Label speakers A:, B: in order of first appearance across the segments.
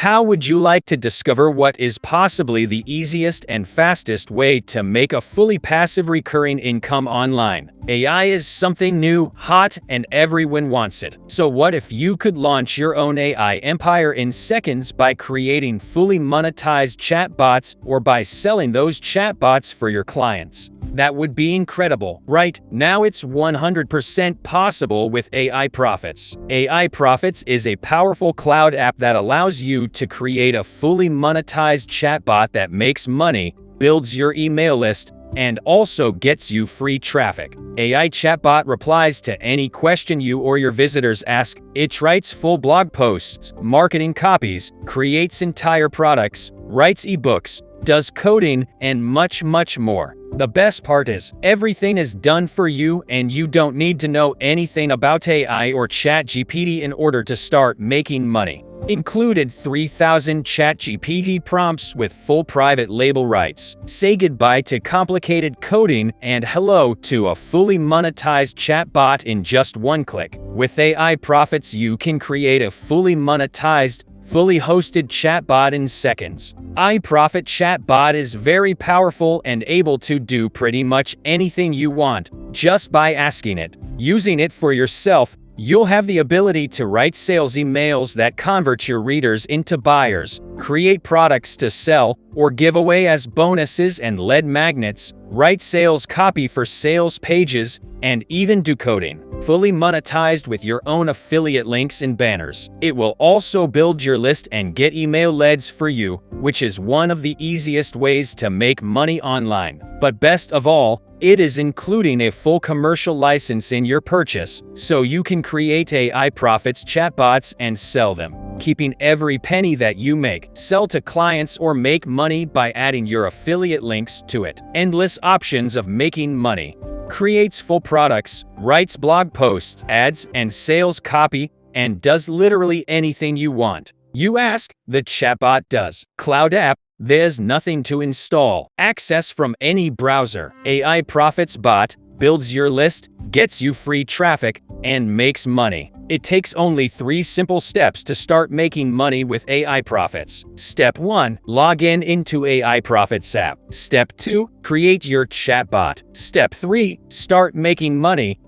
A: How would you like to discover what is possibly the easiest and fastest way to make a fully passive recurring income online? AI is something new, hot, and everyone wants it. So what if you could launch your own AI empire in seconds by creating fully monetized chatbots or by selling those chatbots for your clients? That would be incredible, right? Now it's 100% possible with AI PROFITZ. AI PROFITZ is a powerful cloud app that allows you to create a fully monetized chatbot that makes money, builds your email list, and also gets you free traffic. AI ChatBot replies to any question you or your visitors ask. It writes full blog posts, marketing copies, creates entire products, writes ebooks, does coding, and much more. The best part is, everything is done for you and you don't need to know anything about AI or ChatGPT in order to start making money. Included 3,000 ChatGPT prompts with full private label rights. Say goodbye to complicated coding and hello to a fully monetized chatbot in just one click. With AI PROFITZ, you can create a fully monetized, fully hosted chatbot in seconds. AI PROFITZ chatbot is very powerful and able to do pretty much anything you want just by asking it. Using it for yourself, you'll have the ability to write sales emails that convert your readers into buyers, create products to sell or give away as bonuses and lead magnets, write sales copy for sales pages, and even do coding. Fully monetized with your own affiliate links and banners. It will also build your list and get email leads for you, which is one of the easiest ways to make money online. But best of all, it is including a full commercial license in your purchase, so you can create AI PROFITZ chatbots and sell them, keeping every penny that you make. Sell to clients or make money by adding your affiliate links to it. Endless options of making money. Creates full products, writes blog posts, ads, and sales copy, and does literally anything you want. You ask, the chatbot does. Cloud app, there's nothing to install. Access from any browser. AI PROFITZ bot builds your list, gets you free traffic, and makes money. It takes only 3 simple steps to start making money with AI PROFITZ. Step 1. Log into AI PROFITZ app. Step 2. Create your chatbot. Step 3. Start making money.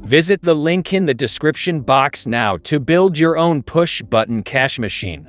A: Visit the link in the description box now to build your own push-button cash machine.